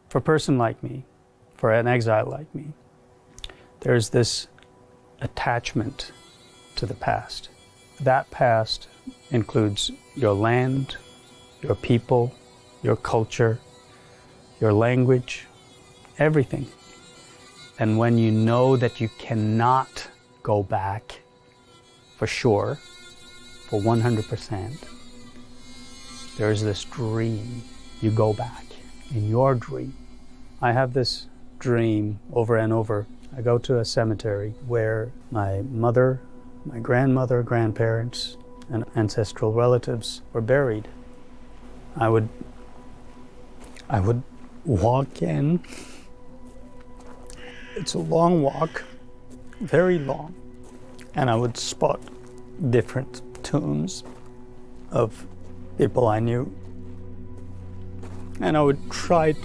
For a person like me, for an exile like me, there's this attachment to the past. That past includes your land, your people, your culture, your language, everything. And when you know that you cannot go back for sure, for 100%, there's this dream. You go back in your dream. I have this dream over and over. I go to a cemetery where my mother, my grandmother, grandparents, and ancestral relatives were buried. I would walk in. It's a long walk, very long, and I would spot different tombs of people I knew, and I would try to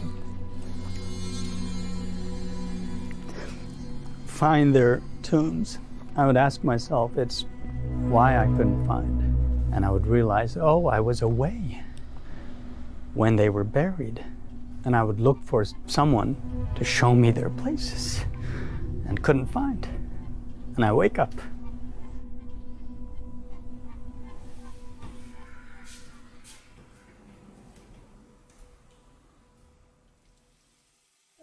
find their tombs. I would ask myself, it's why I couldn't find. And I would realize, oh, I was away when they were buried. And I would look for someone to show me their places and couldn't find. And I wake up.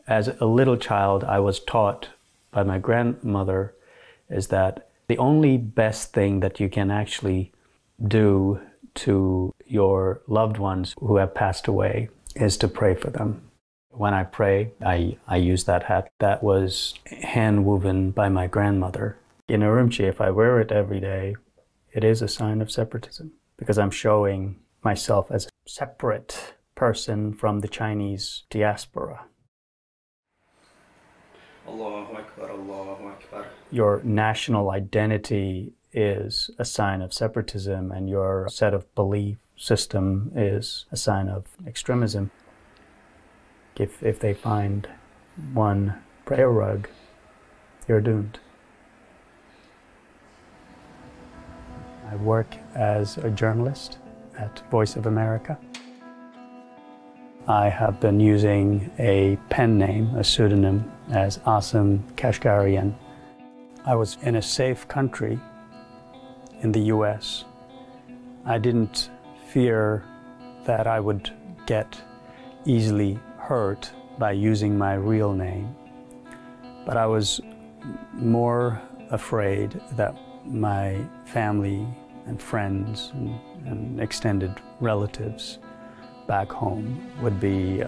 As a little child, I was taught by my grandmother is that the only best thing that you can actually do to your loved ones who have passed away is to pray for them. When I pray, I use that hat that was hand-woven by my grandmother. In Urumqi, if I wear it every day, it is a sign of separatism because I'm showing myself as a separate person from the Chinese diaspora. Allahu Akbar, Allahu Akbar. Your national identity is a sign of separatism, and your set of belief system is a sign of extremism. If they find one prayer rug, you're doomed. I work as a journalist at Voice of America. I have been using a pen name, a pseudonym, as Kasım Kaşgar. I was in a safe country in the US. I didn't fear that I would get easily hurt by using my real name, but I was more afraid that my family and friends and extended relatives back home would be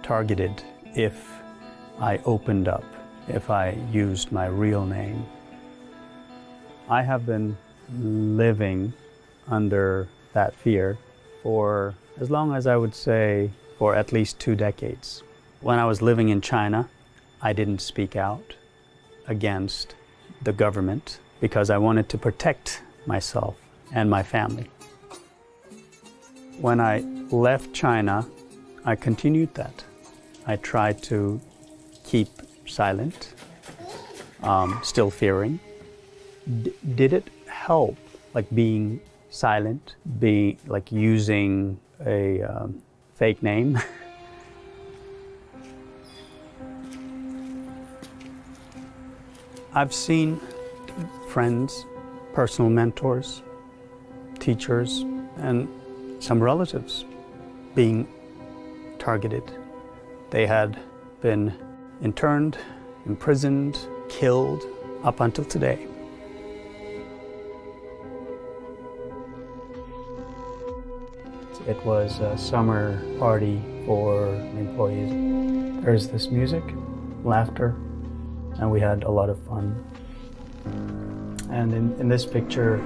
targeted if I opened up, if I used my real name. I have been living under that fear for as long as I would say for at least 2 decades. When I was living in China, I didn't speak out against the government because I wanted to protect myself and my family. When I left China, I continued that. I tried to keep silent, still fearing. Did it help, like being silent, like using a fake name? I've seen friends, personal mentors, teachers, and some relatives being targeted. They had been interned, imprisoned, killed up until today. It was a summer party for employees. There's this music, laughter, and we had a lot of fun. And in this picture,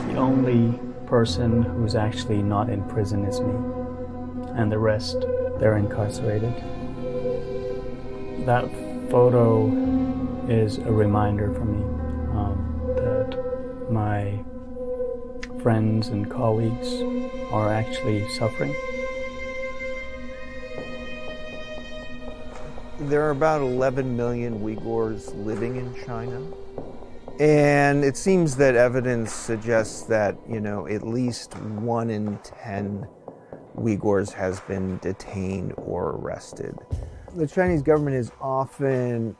the only person who's actually not in prison is me, and the rest, they're incarcerated. That photo is a reminder for me that my friends and colleagues are actually suffering. There are about 11 million Uyghurs living in China. And it seems that evidence suggests that, at least 1 in 10 Uyghurs has been detained or arrested. The Chinese government has often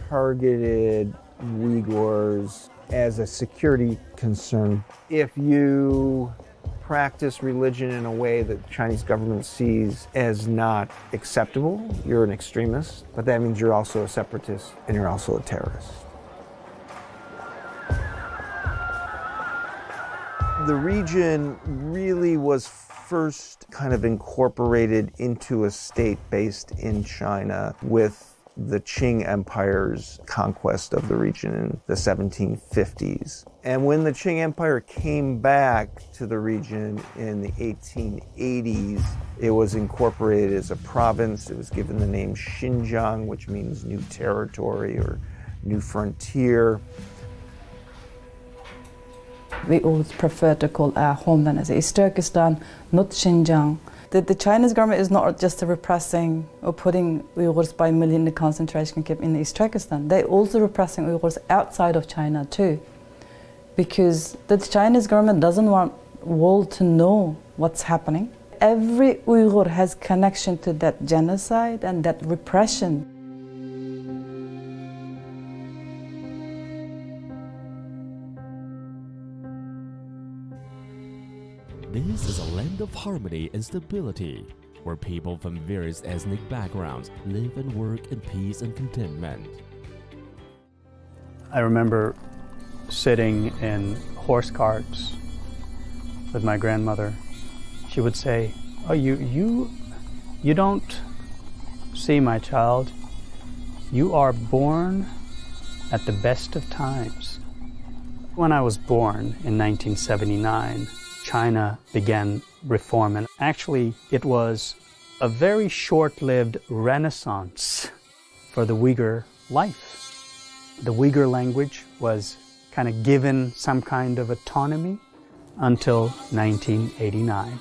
targeted Uyghurs as a security concern. If you practice religion in a way that the Chinese government sees as not acceptable, you're an extremist, but that means you're also a separatist and you're also a terrorist. The region really was first kind of incorporated into a state based in China with the Qing Empire's conquest of the region in the 1750s. And when the Qing Empire came back to the region in the 1880s, it was incorporated as a province. It was given the name Xinjiang, which means new territory or new frontier. We always prefer to call our homeland as East Turkestan, not Xinjiang. The Chinese government is not just repressing or putting Uyghurs by million in the concentration camp in East Turkestan. They're also repressing Uyghurs outside of China too. Because the Chinese government doesn't want the world to know what's happening. Every Uyghur has connection to that genocide and that repression. This is a land of harmony and stability, where people from various ethnic backgrounds live and work in peace and contentment. I remember sitting in horse carts with my grandmother. She would say, "Oh, you don't see, my child. You are born at the best of times." When I was born in 1979, China began reform, and actually it was a very short-lived renaissance for the Uyghur life. The Uyghur language was kind of given some kind of autonomy until 1989.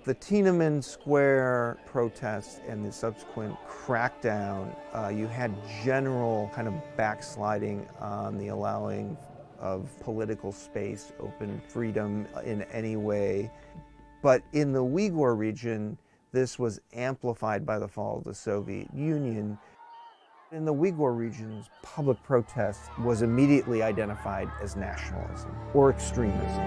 The Tiananmen Square protests and the subsequent crackdown, you had general kind of backsliding on the allowing of political space, open freedom in any way. But in the Uyghur region, this was amplified by the fall of the Soviet Union. In the Uyghur region's public protest was immediately identified as nationalism or extremism.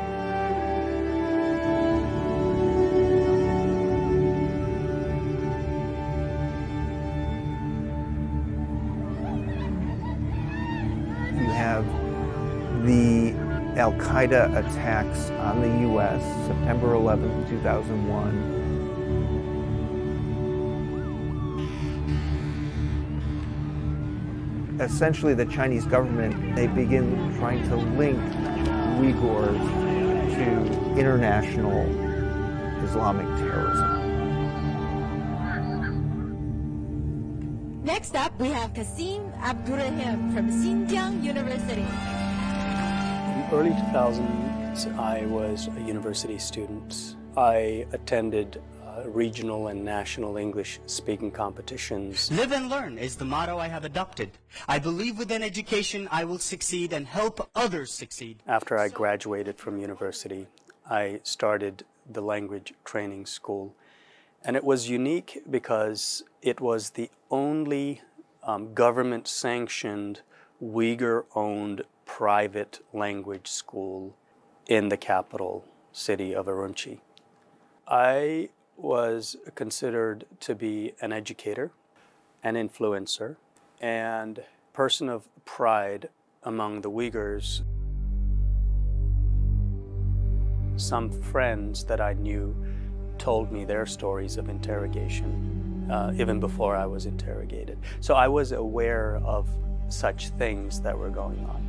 The Al-Qaeda attacks on the U.S., September 11, 2001. Essentially, the Chinese government, they begin trying to link Uyghurs to international Islamic terrorism. Next up, we have Kasım Abdurrahim from Şincan University. In the early 2000s, I was a university student. I attended regional and national English speaking competitions. Live and learn is the motto I have adopted. I believe within education I will succeed and help others succeed. After I graduated from university, I started the language training school. And it was unique because it was the only government-sanctioned, Uyghur-owned private language school in the capital city of Urumqi. I was considered to be an educator, an influencer, and a person of pride among the Uyghurs. Some friends that I knew told me their stories of interrogation, even before I was interrogated. So I was aware of such things that were going on.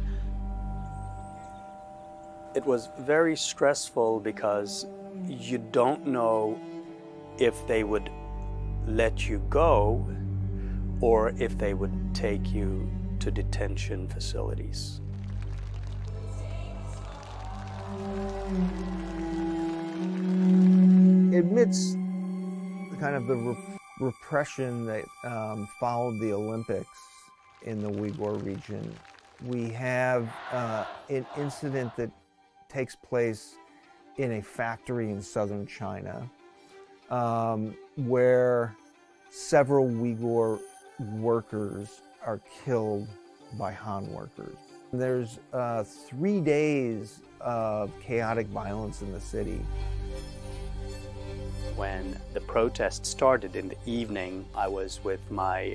It was very stressful because you don't know if they would let you go or if they would take you to detention facilities. Amidst kind of the repression that followed the Olympics in the Uyghur region, We have an incident that takes place in a factory in southern China where several Uyghur workers are killed by Han workers. There's 3 days of chaotic violence in the city. When the protest started in the evening, I was with my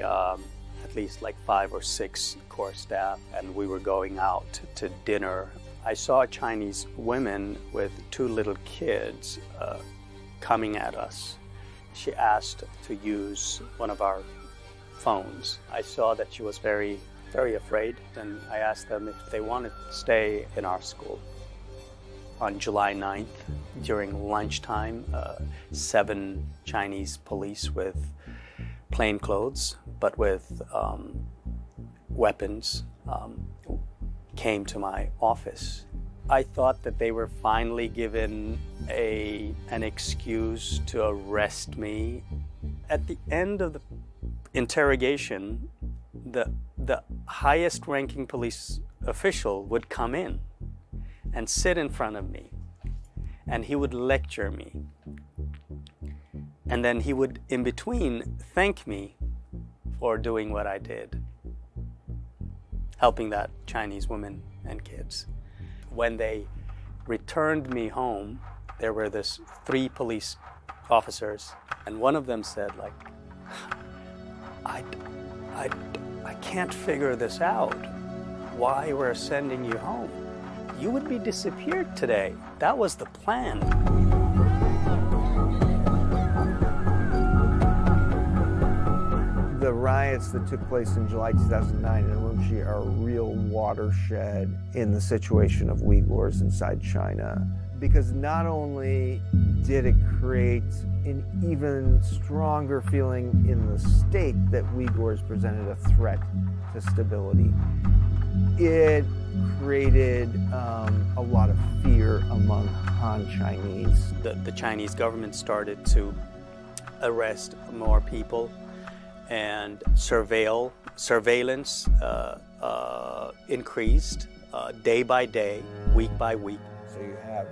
at least like 5 or 6 core staff, and we were going out to dinner. I saw Chinese women with 2 little kids coming at us. She asked to use one of our phones. I saw that she was very afraid, and I asked them if they wanted to stay in our school. On July 9th, during lunchtime, 7 Chinese police with plain clothes, but with weapons, came to my office. I thought that they were finally given an excuse to arrest me. At the end of the interrogation, the highest ranking police official would come in and sit in front of me, and he would lecture me. And then he would, in between, thank me for doing what I did, helping that Chinese woman and kids. When they returned me home, there were this 3 police officers, and one of them said, like, I can't figure this out, why we're sending you home. You would be disappeared today. That was the plan. The riots that took place in July 2009 in Urumqi are a real watershed in the situation of Uyghurs inside China, because not only did it create an even stronger feeling in the state that Uyghurs presented a threat to stability, it created a lot of fear among Han Chinese. The Chinese government started to arrest more people, and surveillance increased day by day, week by week. So you have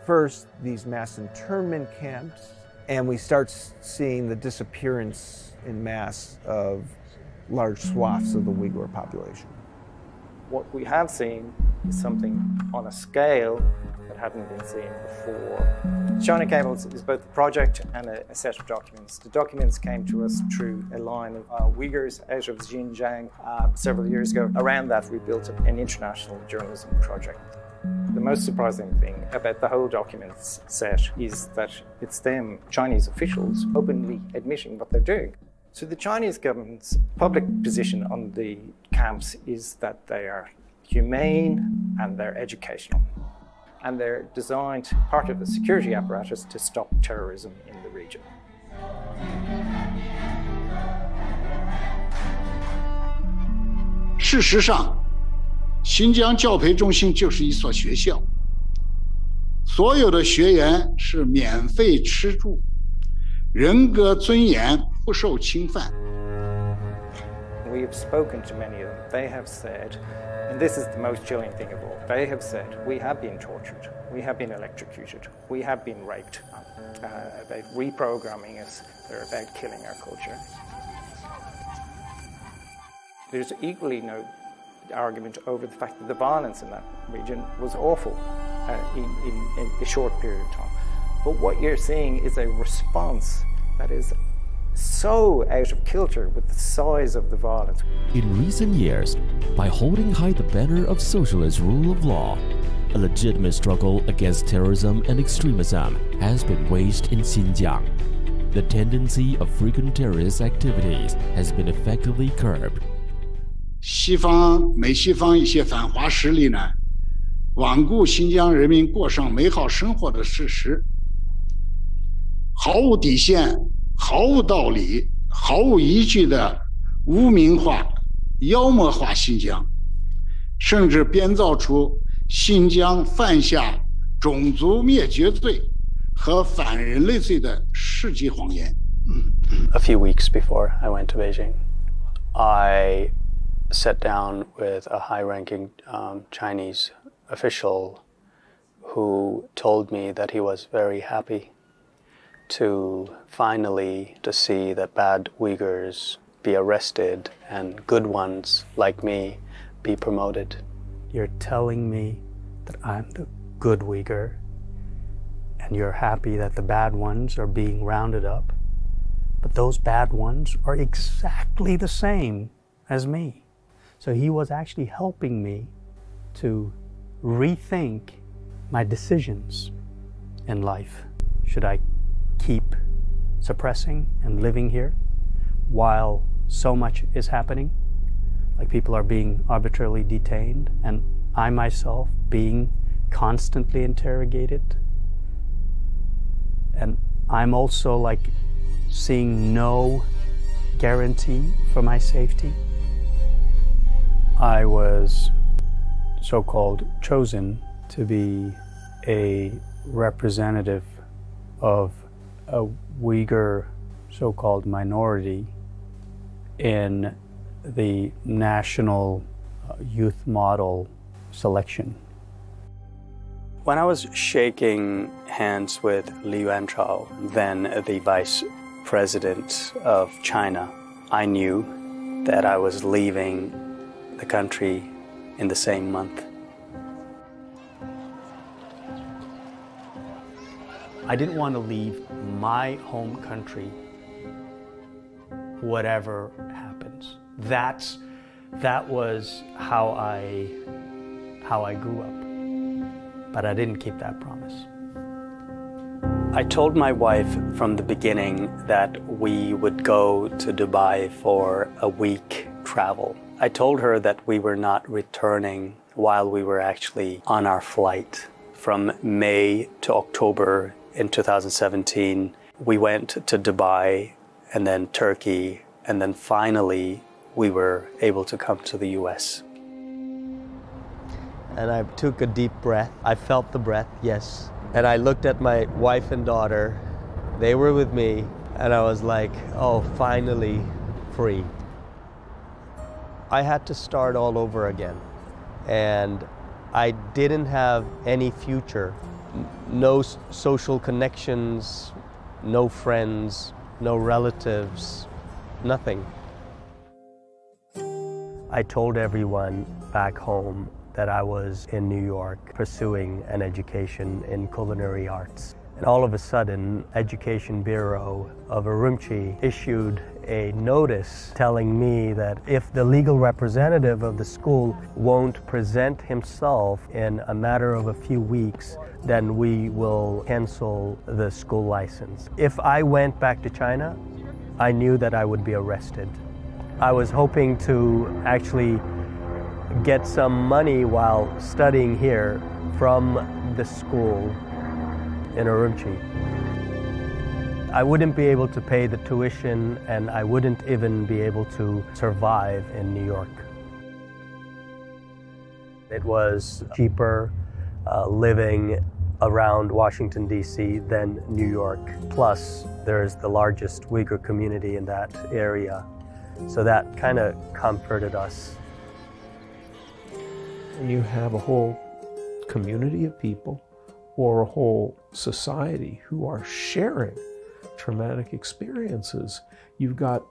first these mass internment camps, and we start seeing the disappearance in mass of large swaths of the Uyghur population. What we have seen is something on a scale that hadn't been seen before. China Cables is both a project and a set of documents. The documents came to us through a line of Uyghurs out of Xinjiang several years ago. Around that, we built an international journalism project. The most surprising thing about the whole documents set is that it's them, Chinese officials, openly admitting what they're doing. So the Chinese government's public position on the camps is that they are humane and they're educational. And they're designed, part of the security apparatus, to stop terrorism in the region. 事实上，新疆教培中心就是一所学校，所有的学员是免费吃住，人格尊严不受侵犯。 We have spoken to many of them. They have said, and this is the most chilling thing of all, they have said, we have been tortured, we have been electrocuted, we have been raped, about reprogramming us, they're about killing our culture. There's equally no argument over the fact that the violence in that region was awful in a short period of time. But what you're seeing is a response that is so out of kilter with the size of the violence. In recent years, by holding high the banner of socialist rule of law, a legitimate struggle against terrorism and extremism has been waged in Xinjiang. The tendency of frequent terrorist activities has been effectively curbed. 美西方一些反华势力呢，罔顾新疆人民过上美好生活的事实，毫无底线、毫无道理、毫无依据的污名化、妖魔化新疆，甚至编造出新疆犯下种族灭绝罪和反人类罪的世纪谎言。 A few weeks before I went to Beijing, I sat down with a high-ranking Chinese official who told me that he was very happy to finally see that bad Uyghurs be arrested and good ones like me be promoted. You're telling me that I'm the good Uyghur, and you're happy that the bad ones are being rounded up, but those bad ones are exactly the same as me. So he was actually helping me to rethink my decisions in life. Should I keep suppressing and living here while so much is happening? Like people are being arbitrarily detained and I myself being constantly interrogated. And I'm also like seeing no guarantee for my safety. I was so-called chosen to be a representative of a Uyghur so-called minority in the national youth model selection. When I was shaking hands with Liu Anchao, then the vice president of China, I knew that I was leaving the country in the same month. I didn't want to leave my home country, whatever happens. That was how I grew up. But I didn't keep that promise. I told my wife from the beginning that we would go to Dubai for a week travel. I told her that we were not returning while we were actually on our flight. From May to October in 2017, we went to Dubai and then Turkey, and then finally we were able to come to the US. And I took a deep breath. I felt the breath, yes. And I looked at my wife and daughter. They were with me, and I was like, oh, finally free. I had to start all over again. And I didn't have any future. No social connections, no friends, no relatives, nothing. I told everyone back home that I was in New York pursuing an education in culinary arts. And all of a sudden, Education Bureau of Urumqi issued a notice telling me that if the legal representative of the school won't present himself in a matter of a few weeks, then we will cancel the school license. If I went back to China, I knew that I would be arrested. I was hoping to actually get some money while studying here from the school in Urumqi. I wouldn't be able to pay the tuition, and I wouldn't even be able to survive in New York. It was cheaper living around Washington, D.C. than New York. Plus, there's the largest Uyghur community in that area. So that kind of comforted us. You have a whole community of people or a whole society who are sharing traumatic experiences. You've got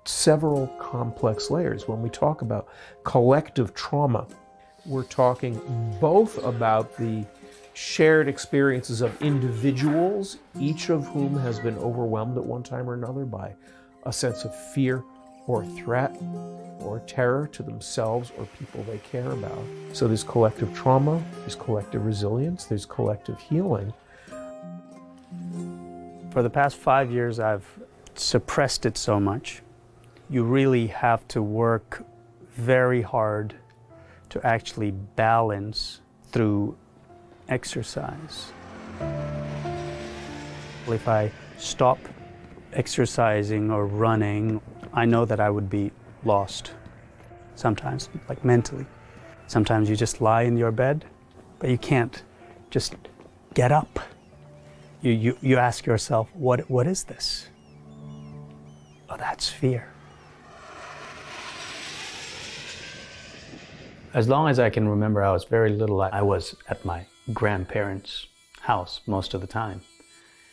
several complex layers. When we talk about collective trauma, we're talking both about the shared experiences of individuals, each of whom has been overwhelmed at one time or another by a sense of fear or threat or terror to themselves or people they care about. So there's collective trauma, there's collective resilience, there's collective healing. For the past 5 years, I've suppressed it so much. You really have to work very hard to actually balance through exercise. If I stop exercising or running, I know that I would be lost sometimes, like mentally. Sometimes you just lie in your bed, but you can't just get up. You ask yourself, what is this? Oh, that's fear. As long as I can remember, I was very little. I was at my grandparents' house most of the time.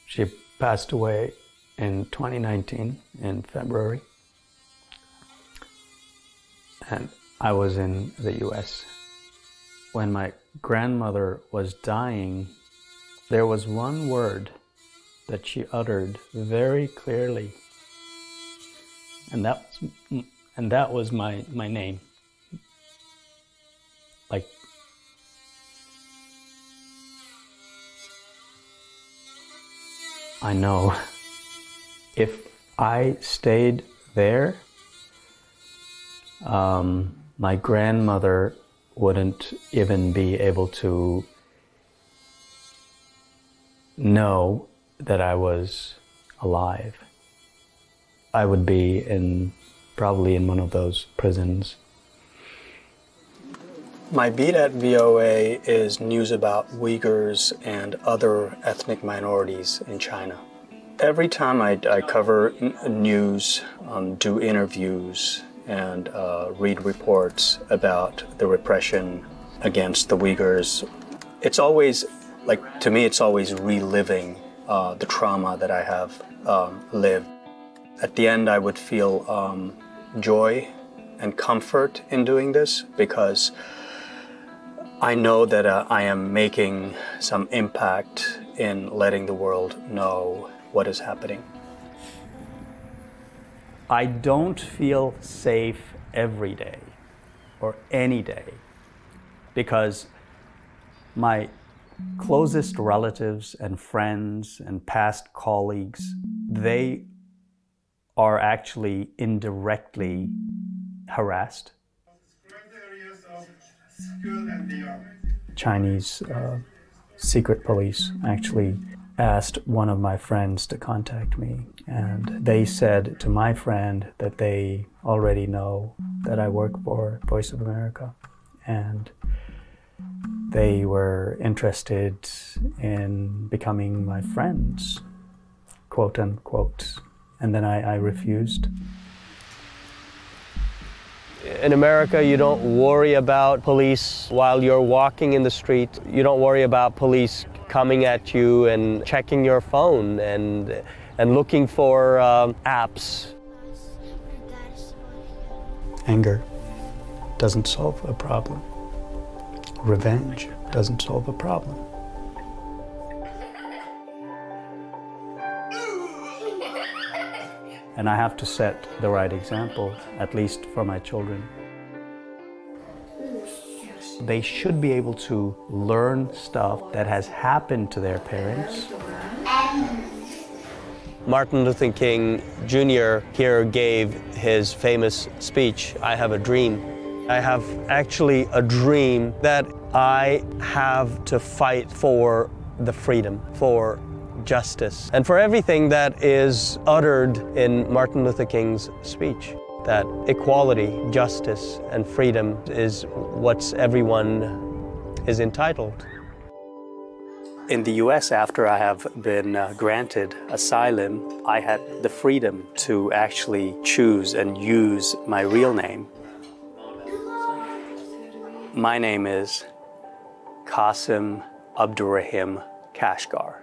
She passed away in 2019 in February. And I was in the US. When my grandmother was dying, there was one word that she uttered very clearly. And that was my name. Like, I know if I stayed there, my grandmother wouldn't even be able to know that I was alive. I would be probably in one of those prisons. My beat at VOA is news about Uyghurs and other ethnic minorities in China. Every time I cover news, do interviews, and read reports about the repression against the Uyghurs, it's always, to me, it's always reliving the trauma that I have lived. At the end, I would feel joy and comfort in doing this because I know that I am making some impact in letting the world know what is happening. I don't feel safe every day or any day because my closest relatives and friends and past colleagues, they are actually indirectly harassed. Chinese secret police actually asked one of my friends to contact me, and they said to my friend that they already know that I work for Voice of America, and they were interested in becoming my friends, quote unquote, and then I refused. In America, you don't worry about police while you're walking in the street. You don't worry about police coming at you and checking your phone and looking for apps. Anger doesn't solve a problem. Revenge doesn't solve a problem. And I have to set the right example, at least for my children. They should be able to learn stuff that has happened to their parents. Martin Luther King Jr. here gave his famous speech, "I have a dream." I have actually a dream that I have to fight for the freedom, for justice, and for everything that is uttered in Martin Luther King's speech. That equality, justice, and freedom is what everyone is entitled. In the US, after I have been granted asylum, I had the freedom to actually choose and use my real name. My name is Kasım Kaşgar.